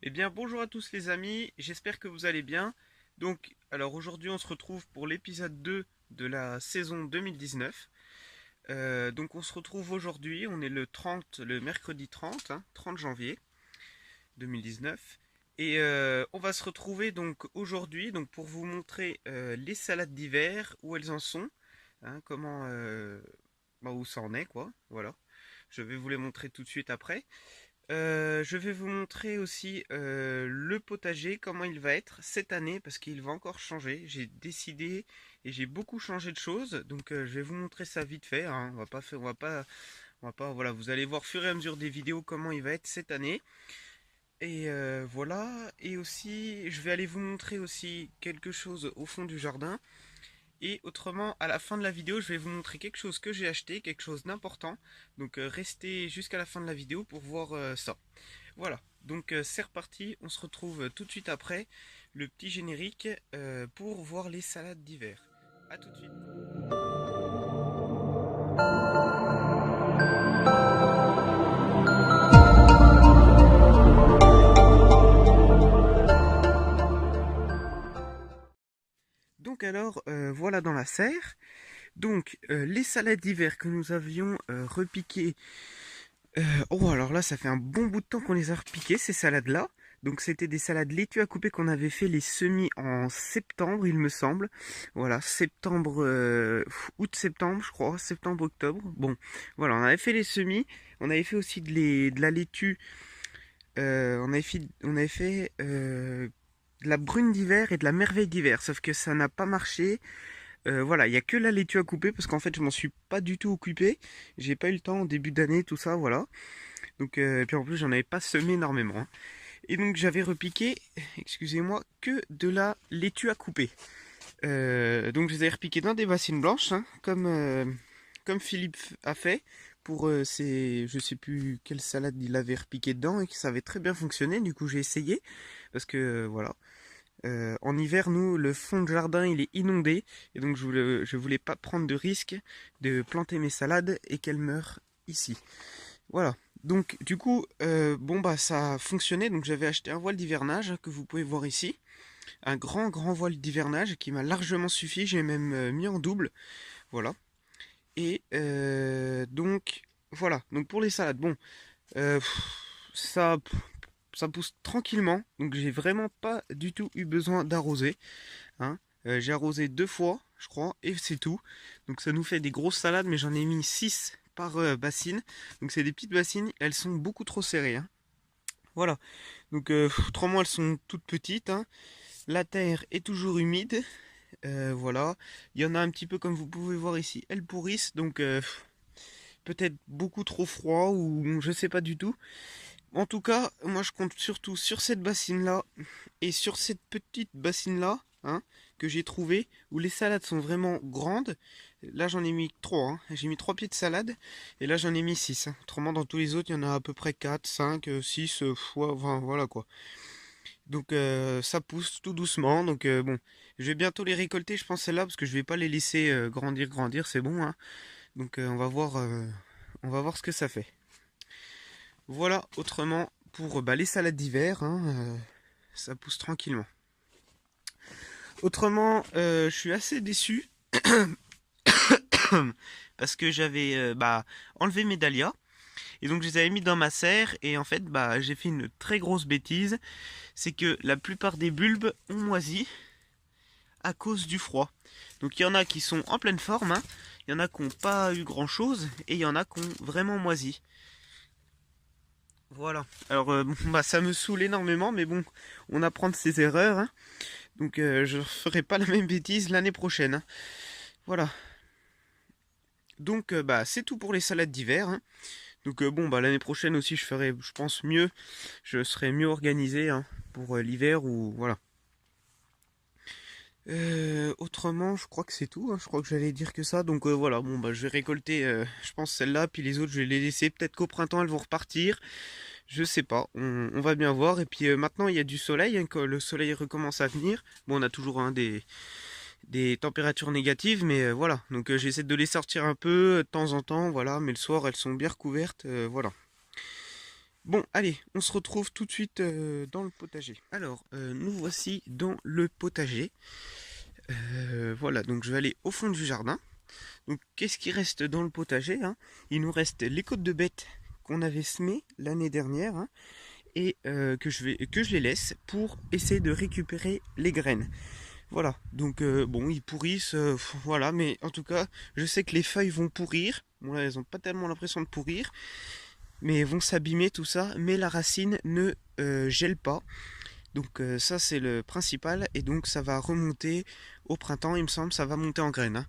Eh bien, bonjour à tous les amis, j'espère que vous allez bien. Alors aujourd'hui, on se retrouve pour l'épisode 2 de la saison 2019. On se retrouve aujourd'hui, on est le mercredi 30, 30 janvier 2019. On va se retrouver donc aujourd'hui pour vous montrer les salades d'hiver, où elles en sont, où ça en est quoi, voilà. Je vais vous les montrer tout de suite après. Je vais vous montrer aussi le potager, comment il va être cette année, parce qu'il va encore changer. J'ai décidé et j'ai beaucoup changé de choses, je vais vous montrer ça vite fait, hein. On va pas, voilà, vous allez voir au fur et à mesure des vidéos comment il va être cette année. Voilà, et aussi, je vais aller vous montrer aussi quelque chose au fond du jardin. Et autrement, à la fin de la vidéo, je vais vous montrer quelque chose que j'ai acheté, quelque chose d'important. Restez jusqu'à la fin de la vidéo pour voir ça. Voilà, c'est reparti, on se retrouve tout de suite après le petit générique pour voir les salades d'hiver. A tout de suite. Voilà dans la serre. Les salades d'hiver que nous avions repiquées. Oh, alors là, ça fait un bon bout de temps qu'on les a repiquées, ces salades-là. Donc c'était des salades laitues à couper qu'on avait fait les semis en septembre, il me semble. Voilà, août-septembre, je crois, septembre-octobre. Bon, voilà, on avait fait les semis. On avait fait aussi de la laitue. On avait fait de la brune d'hiver et de la merveille d'hiver. Sauf que ça n'a pas marché. Voilà, il n'y a que la laitue à couper parce qu'en fait je m'en suis pas du tout occupé. J'ai pas eu le temps au début d'année, tout ça, voilà. Et puis en plus j'en avais pas semé énormément, hein. Et donc j'avais repiqué, excusez-moi, que de la laitue à couper. Je les avais repiqués dans des bassines blanches, hein, comme Philippe a fait pour je sais plus quelle salade il avait repiqué dedans et que ça avait très bien fonctionné. Du coup j'ai essayé parce que voilà. En hiver, nous, le fond de jardin, il est inondé. Et donc, je voulais pas prendre de risque de planter mes salades et qu'elles meurent ici. Voilà. Ça a fonctionné. Donc, j'avais acheté un voile d'hivernage que vous pouvez voir ici. Un grand voile d'hivernage qui m'a largement suffi. J'ai même mis en double. Voilà. Voilà. Donc, pour les salades, bon, euh, ça, ça pousse tranquillement. Donc, j'ai vraiment pas du tout eu besoin d'arroser, hein. J'ai arrosé 2 fois, je crois, et c'est tout. Donc ça nous fait des grosses salades, mais j'en ai mis 6 par bassine. Donc c'est des petites bassines, elles sont beaucoup trop serrées, hein. Voilà. Autrement, elles sont toutes petites, hein. La terre est toujours humide. Voilà. Il y en a un petit peu comme vous pouvez voir ici. Elles pourrissent, peut-être beaucoup trop froid ou je sais pas du tout. En tout cas, moi je compte surtout sur cette bassine-là et sur cette petite bassine-là, hein, que j'ai trouvé, où les salades sont vraiment grandes. Là j'en ai mis 3, hein. J'ai mis 3 pieds de salade, et là j'en ai mis 6, hein. Autrement dans tous les autres, il y en a à peu près 4, 5, 6, fois, enfin, voilà quoi. Ça pousse tout doucement, bon, je vais bientôt les récolter, je pense celles-là, parce que je vais pas les laisser grandir, c'est bon, hein. On va voir ce que ça fait. Voilà, autrement, pour les salades d'hiver, hein, ça pousse tranquillement. Autrement, je suis assez déçu parce que j'avais enlevé mes dahlias et donc je les avais mis dans ma serre et en fait j'ai fait une très grosse bêtise, c'est que la plupart des bulbes ont moisi à cause du froid. Donc il y en a qui sont en pleine forme, hein, il y en a qui n'ont pas eu grand chose et il y en a qui ont vraiment moisi. Voilà. Alors ça me saoule énormément, mais bon, on apprend de ses erreurs, hein. Je ne ferai pas la même bêtise l'année prochaine, hein. Voilà. C'est tout pour les salades d'hiver, hein. L'année prochaine aussi, je ferai, je pense, mieux. Je serai mieux organisé, hein, pour l'hiver ou voilà. Autrement, je crois que c'est tout, hein. Je crois que j'allais dire que ça. Voilà. Je vais récolter, je pense, celle-là, puis les autres, je vais les laisser. Peut-être qu'au printemps, elles vont repartir. Je sais pas. On va bien voir. Et puis maintenant, il y a du soleil, hein, quand le soleil recommence à venir. Bon, on a toujours des températures négatives, mais voilà. J'essaie de les sortir un peu de temps en temps, voilà. Mais le soir, elles sont bien recouvertes, voilà. Bon, allez, on se retrouve tout de suite dans le potager. Alors, nous voici dans le potager. Voilà, donc je vais aller au fond du jardin. Donc, qu'est-ce qui reste dans le potager, hein? Il nous reste les côtes de bêtes qu'on avait semées l'année dernière, hein, et que je les laisse pour essayer de récupérer les graines. Voilà, donc bon, ils pourrissent, voilà, mais en tout cas, je sais que les feuilles vont pourrir. Bon, là, elles n'ont pas tellement l'impression de pourrir, mais elles vont s'abîmer tout ça, mais la racine ne gèle pas. Donc ça c'est le principal et donc ça va remonter au printemps, il me semble, ça va monter en graines, hein.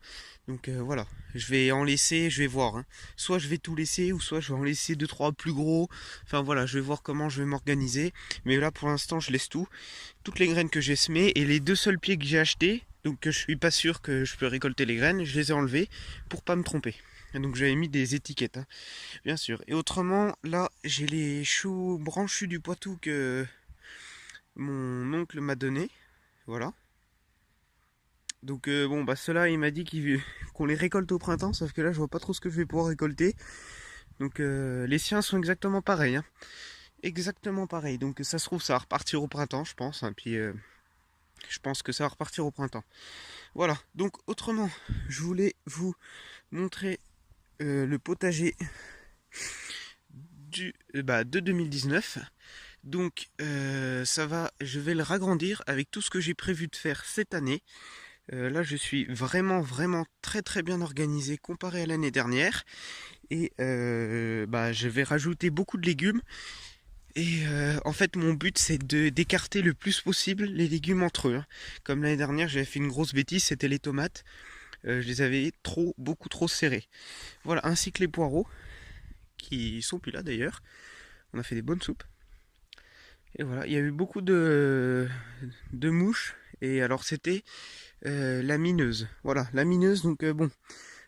Donc voilà, je vais en laisser, je vais voir, hein. Soit je vais tout laisser ou soit je vais en laisser deux trois plus gros. Enfin voilà, je vais voir comment je vais m'organiser. Mais là pour l'instant je laisse tout, toutes les graines que j'ai semées et les deux seuls pieds que j'ai achetés, donc que je suis pas sûr que je peux récolter les graines, je les ai enlevés pour pas me tromper. Et donc j'avais mis des étiquettes, hein, bien sûr. Et autrement, là j'ai les choux branchus du Poitou que mon oncle m'a donné, voilà. Donc bon bah ceux-là il m'a dit qu'on les récolte au printemps, sauf que là je vois pas trop ce que je vais pouvoir récolter. Donc les siens sont exactement pareils, hein. Exactement pareil. Donc ça se trouve ça va repartir au printemps je pense, hein. Puis je pense que ça va repartir au printemps. Voilà, donc autrement, je voulais vous montrer le potager de 2019. Donc je vais le ragrandir avec tout ce que j'ai prévu de faire cette année. Là, je suis vraiment très très bien organisé comparé à l'année dernière. Et je vais rajouter beaucoup de légumes. Et en fait, mon but, c'est d'écarter le plus possible les légumes entre eux, hein. Comme l'année dernière, j'avais fait une grosse bêtise, c'était les tomates. Je les avais beaucoup trop serrés. Voilà, ainsi que les poireaux, qui sont plus là d'ailleurs. On a fait des bonnes soupes. Et voilà, il y a eu beaucoup de mouches. Et alors, c'était la mineuse. Voilà, la mineuse, donc bon.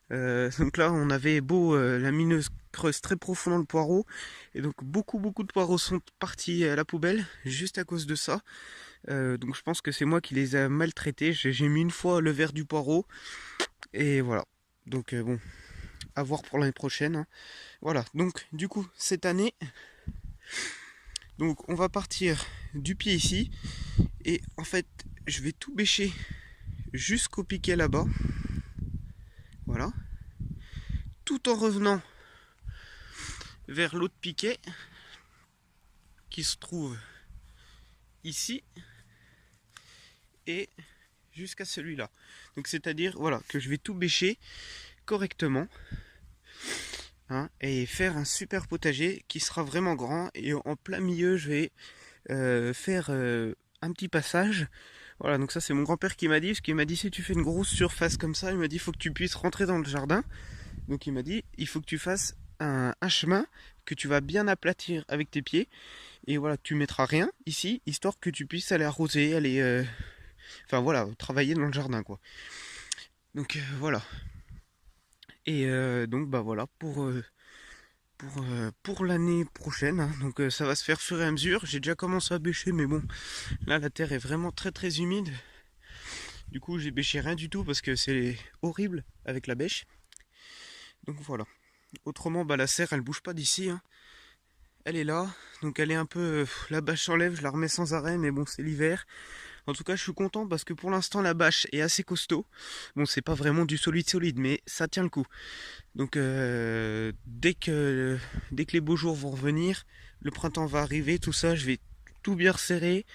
Donc là, on avait la mineuse creuse très profond dans le poireau. Et donc, beaucoup de poireaux sont partis à la poubelle, juste à cause de ça. Donc, je pense que c'est moi qui les ai maltraités. J'ai mis une fois le verre du poireau. Et voilà. Donc, bon, à voir pour l'année prochaine, hein. Voilà, donc, du coup, cette année, donc, on va partir du pied ici. Et en fait, je vais tout bêcher jusqu'au piquet là-bas. Voilà. Tout en revenant vers l'autre piquet qui se trouve ici et jusqu'à celui-là. Donc c'est-à-dire voilà que je vais tout bêcher correctement, hein, et faire un super potager qui sera vraiment grand. Et en plein milieu, je vais faire un petit passage. Voilà, donc ça c'est mon grand-père qui m'a dit, parce qu'il m'a dit si tu fais une grosse surface comme ça, il m'a dit il faut que tu puisses rentrer dans le jardin. Donc il m'a dit il faut que tu fasses un chemin que tu vas bien aplatir avec tes pieds. Et voilà, tu mettras rien ici, histoire que tu puisses aller arroser, enfin voilà, travailler dans le jardin quoi. Donc voilà. Et donc bah voilà pour l'année prochaine, hein. Donc ça va se faire fur et à mesure. J'ai déjà commencé à bêcher, mais bon, là la terre est vraiment très humide. Du coup j'ai bêché rien du tout parce que c'est horrible avec la bêche. Donc voilà. Autrement bah la serre elle bouge pas d'ici, hein. Elle est là, donc elle est un peu... la bâche s'enlève, je la remets sans arrêt, mais bon c'est l'hiver. En tout cas je suis content parce que pour l'instant la bâche est assez costaud. Bon c'est pas vraiment du solide, mais ça tient le coup. Donc dès que les beaux jours vont revenir, le printemps va arriver, tout ça, je vais tout bien resserrer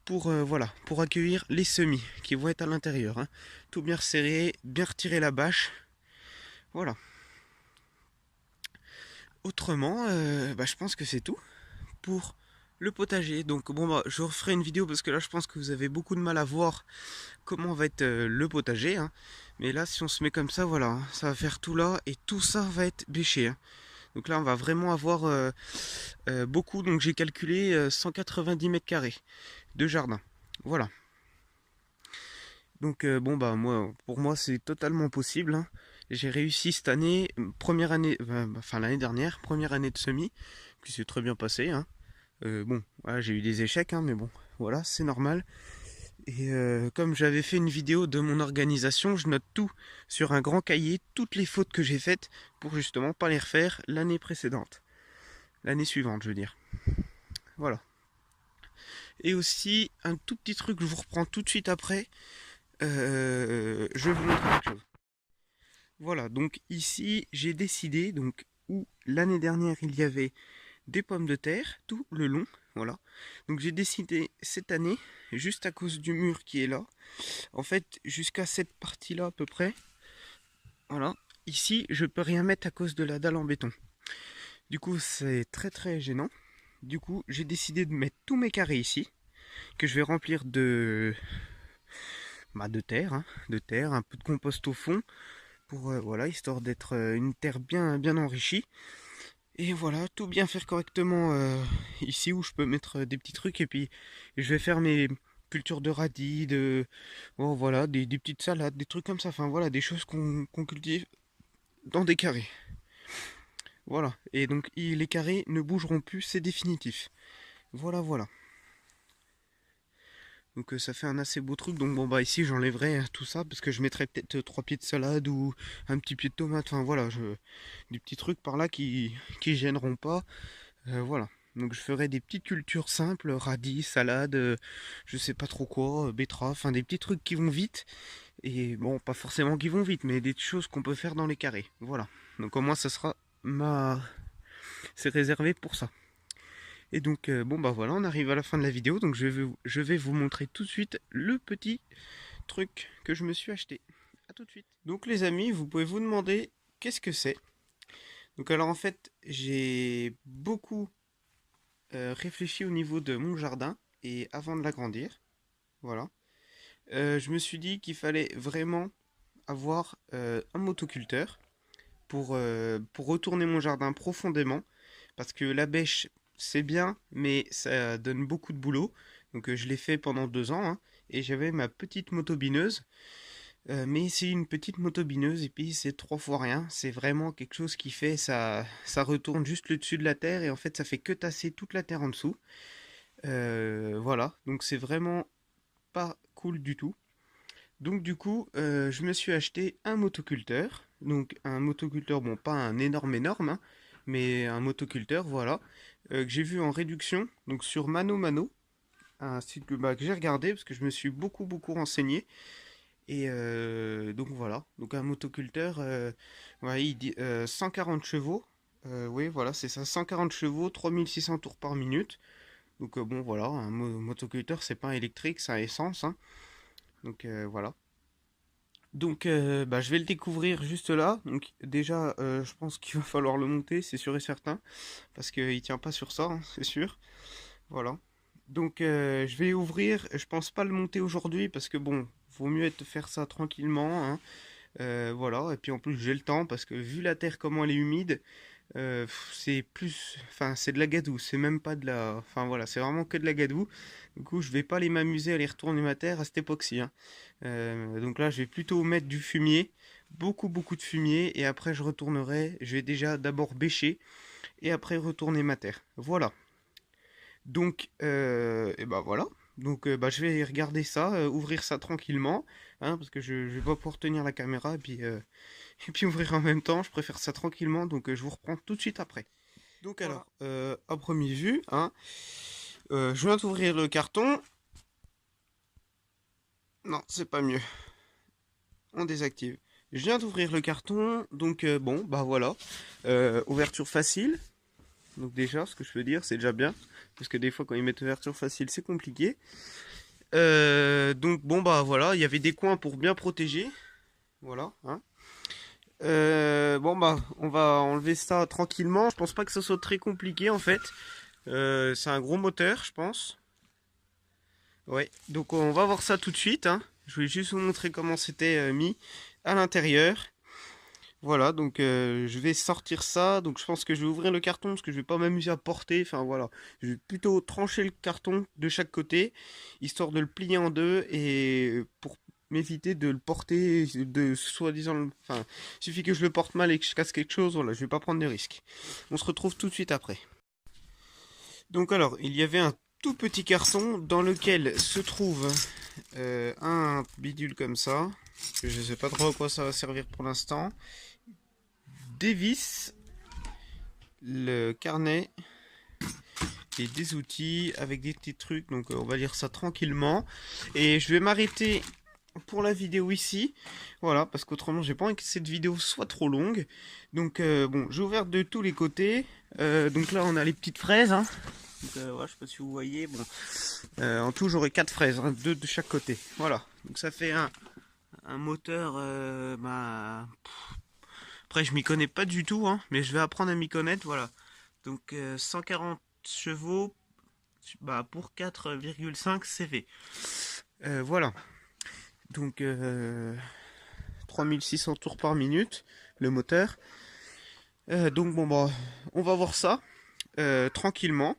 pour voilà, pour accueillir les semis qui vont être à l'intérieur, hein. Tout bien resserrer, bien retirer la bâche. Voilà. Autrement, je pense que c'est tout pour le potager. Donc bon bah je referai une vidéo parce que là je pense que vous avez beaucoup de mal à voir comment va être le potager, hein. Mais là si on se met comme ça, voilà, hein, ça va faire tout là et tout ça va être bêché, hein. Donc là on va vraiment avoir beaucoup. Donc j'ai calculé 190 mètres carrés de jardin. Voilà. Donc bon bah pour moi c'est totalement possible, hein. J'ai réussi cette année, première année, enfin l'année dernière, première année de semis, qui s'est très bien passé, hein. Bon, voilà, j'ai eu des échecs, hein, mais bon, voilà, c'est normal. Et comme j'avais fait une vidéo de mon organisation, je note tout sur un grand cahier, toutes les fautes que j'ai faites, pour justement pas les refaire l'année précédente. l'année suivante, je veux dire. Voilà. Et aussi, un tout petit truc, je vous reprends tout de suite après. Je vais vous montrer quelque chose. Voilà, donc ici, j'ai décidé, donc, où l'année dernière, il y avait des pommes de terre tout le long. Voilà. Donc j'ai décidé cette année, juste à cause du mur qui est là, en fait, jusqu'à cette partie-là à peu près, voilà, ici, je peux rien mettre à cause de la dalle en béton. Du coup, c'est très très gênant. Du coup, j'ai décidé de mettre tous mes carrés ici, que je vais remplir de terre, hein, de terre, un peu de compost au fond, pour voilà, histoire d'être une terre bien enrichie. Et voilà, tout bien faire correctement ici où je peux mettre des petits trucs, et puis je vais faire mes cultures de radis, bon, voilà, des petites salades, des trucs comme ça. Enfin voilà, des choses qu'on cultive dans des carrés. Voilà, et donc les carrés ne bougeront plus, c'est définitif. Voilà. Donc ça fait un assez beau truc. Donc bon bah ici j'enlèverai tout ça parce que je mettrai peut-être 3 pieds de salade ou un petit pied de tomate. Enfin voilà, des petits trucs par là qui gêneront pas. Voilà. Donc je ferai des petites cultures simples, radis, salade, je sais pas trop quoi, betterave, enfin des petits trucs qui vont vite. Et bon, pas forcément qui vont vite, mais des choses qu'on peut faire dans les carrés. Voilà. Donc au moins ça sera c'est réservé pour ça. Et donc, bon bah voilà, on arrive à la fin de la vidéo, donc je vais vous montrer tout de suite le petit truc que je me suis acheté. A tout de suite. Donc les amis, vous pouvez vous demander qu'est-ce que c'est. Donc alors en fait, j'ai beaucoup réfléchi au niveau de mon jardin, et avant de l'agrandir, voilà. Je me suis dit qu'il fallait vraiment avoir un motoculteur pour retourner mon jardin profondément, parce que la bêche c'est bien, mais ça donne beaucoup de boulot. Donc je l'ai fait pendant 2 ans, hein, et j'avais ma petite motobineuse. Mais c'est une petite motobineuse et puis c'est 3 fois rien. C'est vraiment quelque chose qui fait ça retourne juste le dessus de la terre, et en fait ça fait que tasser toute la terre en dessous. Voilà, donc c'est vraiment pas cool du tout. Donc du coup, je me suis acheté un motoculteur. Donc un motoculteur, bon pas un énorme, hein, mais un motoculteur, voilà, que j'ai vu en réduction, donc sur Mano, un site que j'ai regardé parce que je me suis beaucoup renseigné. Et donc voilà, donc un motoculteur, ouais, il dit 140 chevaux. Oui, voilà, c'est ça, 140 chevaux, 3600 tours par minute. Donc bon, voilà, un motoculteur, c'est pas électrique, c'est à essence, hein. Donc voilà. Donc bah, je vais le découvrir juste là. Donc déjà, je pense qu'il va falloir le monter, c'est sûr et certain, parce qu'il tient pas sur ça, hein, c'est sûr. Voilà. Donc je vais ouvrir. Je pense pas le monter aujourd'hui parce que bon, vaut mieux faire ça tranquillement, hein. Voilà. Et puis en plus j'ai le temps parce que vu la terre comment elle est humide, c'est plus, enfin c'est de la gadoue. C'est même pas de la, enfin voilà, c'est vraiment que de la gadoue. Du coup je vais pas aller m'amuser à aller retourner ma terre à cette époque-ci, hein. Donc là je vais plutôt mettre du fumier, beaucoup de fumier, et après je retournerai. Je vais déjà d'abord bêcher et après retourner ma terre. Voilà. Donc, et bah voilà. Donc, bah, je vais regarder ça, ouvrir ça tranquillement, hein, parce que je vais pas pouvoir tenir la caméra et puis ouvrir en même temps. Je préfère ça tranquillement, donc je vous reprends tout de suite après. Donc Voilà. alors, à première vue, hein, je viens d'ouvrir le carton. Non, c'est pas mieux. On désactive. Je viens d'ouvrir le carton, donc bon, bah voilà. Ouverture facile. Donc déjà, ce que je veux dire, c'est déjà bien. Parce que des fois, quand ils mettent ouverture facile, c'est compliqué. Donc bon, bah voilà, il y avait des coins pour bien protéger. Voilà, hein. Bon, bah, on va enlever ça tranquillement. Je pense pas que ça soit très compliqué, en fait. C'est un gros moteur, je pense. Ouais, donc on va voir ça tout de suite, hein. Je voulais juste vous montrer comment c'était mis à l'intérieur. Voilà, donc je vais sortir ça. Donc je pense que je vais ouvrir le carton parce que je vais pas m'amuser à porter. Enfin voilà, je vais plutôt trancher le carton de chaque côté, histoire de le plier en deux, et pour m'éviter de le porter, de soi-disant. Enfin, il suffit que je le porte mal et que je casse quelque chose. Voilà, je vais pas prendre de risques. On se retrouve tout de suite après. Donc alors, il y avait un tout petit carton dans lequel se trouve un bidule comme ça. Je sais pas trop à quoi ça va servir pour l'instant. Des vis, le carnet, et des outils avec des petits trucs. Donc on va lire ça tranquillement. Et je vais m'arrêter pour la vidéo ici. Voilà, parce qu'autrement j'ai pas envie que cette vidéo soit trop longue. Donc bon, j'ai ouvert de tous les côtés. Donc là on a les petites fraises. Hein. Donc, ouais, je sais pas si vous voyez. Bon, en tout j'aurai 4 fraises, hein, 2 de chaque côté. Voilà, donc ça fait un moteur. Après je m'y connais pas du tout, hein, mais je vais apprendre à m'y connaître. Voilà, donc 140 chevaux pour 4,5 CV. Voilà. Donc 3600 tours par minute, le moteur. Donc bon bah on va voir ça tranquillement.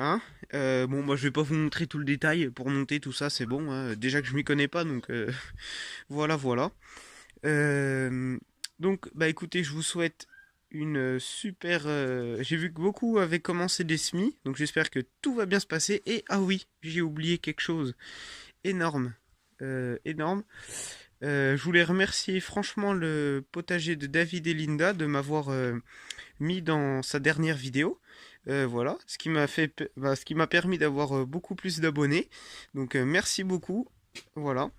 Hein. Bon moi je vais pas vous montrer tout le détail pour monter tout ça, c'est bon. Hein. Déjà que je m'y connais pas, donc voilà voilà. Donc bah écoutez, je vous souhaite une super. J'ai vu que beaucoup avaient commencé des semis, donc j'espère que tout va bien se passer. Et ah oui, j'ai oublié quelque chose énorme, énorme. Je voulais remercier franchement le potager de David et Linda de m'avoir mis dans sa dernière vidéo. Voilà, ce qui m'a permis d'avoir beaucoup plus d'abonnés. Donc merci beaucoup. Voilà.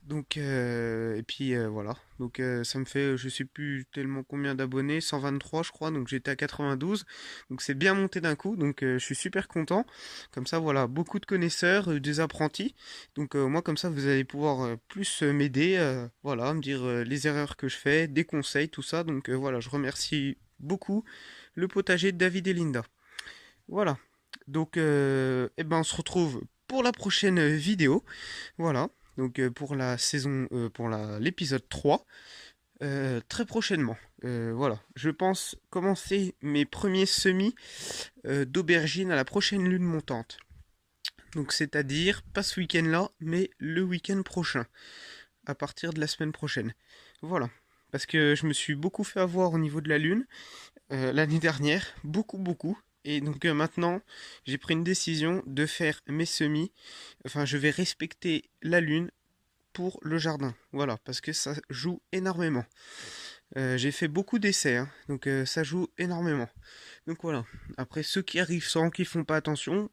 Donc et puis voilà. Donc ça me fait, je sais plus tellement combien d'abonnés, 123 je crois. Donc j'étais à 92. Donc c'est bien monté d'un coup. Donc je suis super content. Comme ça voilà, beaucoup de connaisseurs, des apprentis. Donc moi comme ça vous allez pouvoir plus m'aider, voilà, me dire les erreurs que je fais, des conseils, tout ça. Donc voilà, je remercie beaucoup le potager de David et Linda. Voilà. Donc eh ben on se retrouve pour la prochaine vidéo. Voilà. Donc pour la saison, pour l'épisode 3, très prochainement. Voilà, je pense commencer mes premiers semis d'aubergines à la prochaine lune montante. Donc c'est-à-dire pas ce week-end-là, mais le week-end prochain, à partir de la semaine prochaine. Voilà, parce que je me suis beaucoup fait avoir au niveau de la lune l'année dernière, beaucoup beaucoup. Et donc maintenant, j'ai pris une décision de faire mes semis. Enfin, je vais respecter la lune pour le jardin. Voilà, parce que ça joue énormément. J'ai fait beaucoup d'essais, hein, donc ça joue énormément. Donc voilà. Après, ceux qui arrivent sans, qui font pas attention,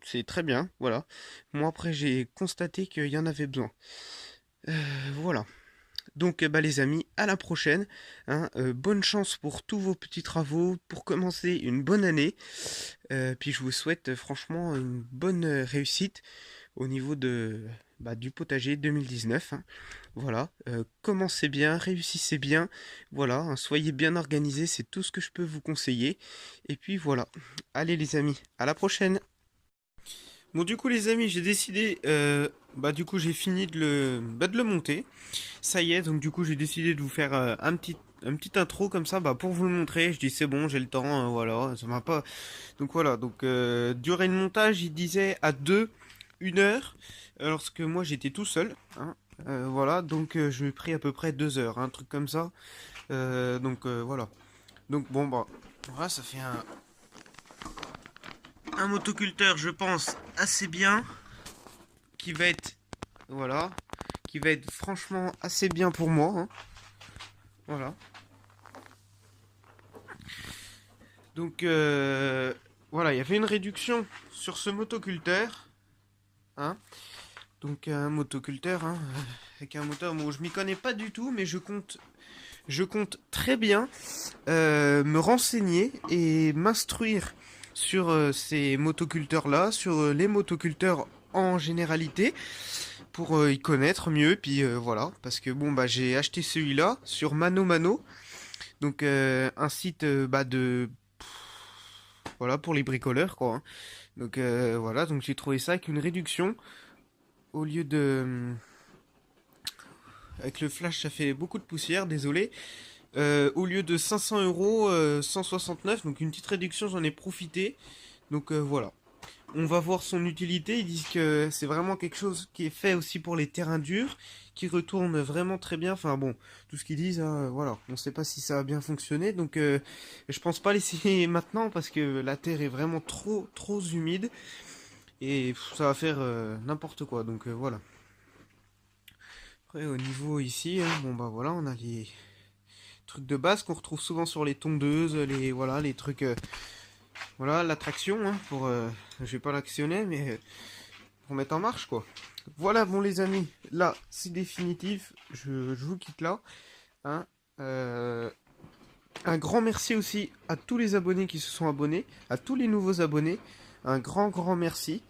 c'est très bien. Voilà. Moi après, j'ai constaté qu'il y en avait besoin. Voilà. Donc bah, les amis, à la prochaine. Hein, bonne chance pour tous vos petits travaux, pour commencer une bonne année. Puis je vous souhaite franchement une bonne réussite au niveau du potager 2019. Hein. Voilà, commencez bien, réussissez bien. Voilà, hein, soyez bien organisés, c'est tout ce que je peux vous conseiller. Et puis voilà. Allez les amis, à la prochaine. Bon du coup les amis, j'ai décidé, du coup j'ai fini de le monter. Ça y est, donc du coup j'ai décidé de vous faire un petit intro comme ça, pour vous le montrer. Je dis c'est bon, j'ai le temps, voilà, ça m'a pas. Donc voilà, donc durée de montage, il disait à 2, 1 heure, alors que moi j'étais tout seul. Hein. Voilà, donc je lui ai pris à peu près 2 heures, un truc comme ça. Voilà. Donc bon voilà, ça fait un motoculteur, je pense, assez bien, qui va être, voilà, qui va être franchement assez bien pour moi. Hein. Voilà. Donc voilà, il y avait une réduction sur ce motoculteur. Hein. Donc un motoculteur, hein, avec un moteur, bon, je m'y connais pas du tout, mais je compte très bien me renseigner et m'instruire sur ces motoculteurs-là, sur les motoculteurs en généralité, pour y connaître mieux. Puis voilà, parce que bon j'ai acheté celui-là sur Mano Mano, donc un site voilà pour les bricoleurs quoi. Hein. Donc voilà, donc j'ai trouvé ça avec une réduction au lieu de avec le flash ça fait beaucoup de poussière, désolé. Au lieu de 500 euros, 169, donc une petite réduction, j'en ai profité. Donc voilà. On va voir son utilité. Ils disent que c'est vraiment quelque chose qui est fait aussi pour les terrains durs, qui retourne vraiment très bien. Enfin bon, tout ce qu'ils disent, hein, voilà. On ne sait pas si ça a bien fonctionné. Donc je pense pas l'essayer maintenant parce que la terre est vraiment trop humide. Et ça va faire n'importe quoi. Donc voilà. Après au niveau ici, hein, voilà, on a les trucs de base qu'on retrouve souvent sur les tondeuses, les trucs Voilà l'attraction, hein, je vais pas l'actionner, mais pour mettre en marche, quoi. Voilà, bon les amis, là, c'est définitif, je vous quitte là. Hein. Euh, un grand merci aussi à tous les abonnés qui se sont abonnés, à tous les nouveaux abonnés. Un grand merci.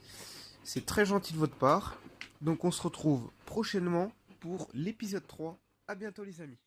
C'est très gentil de votre part. Donc on se retrouve prochainement pour l'épisode 3. À bientôt les amis.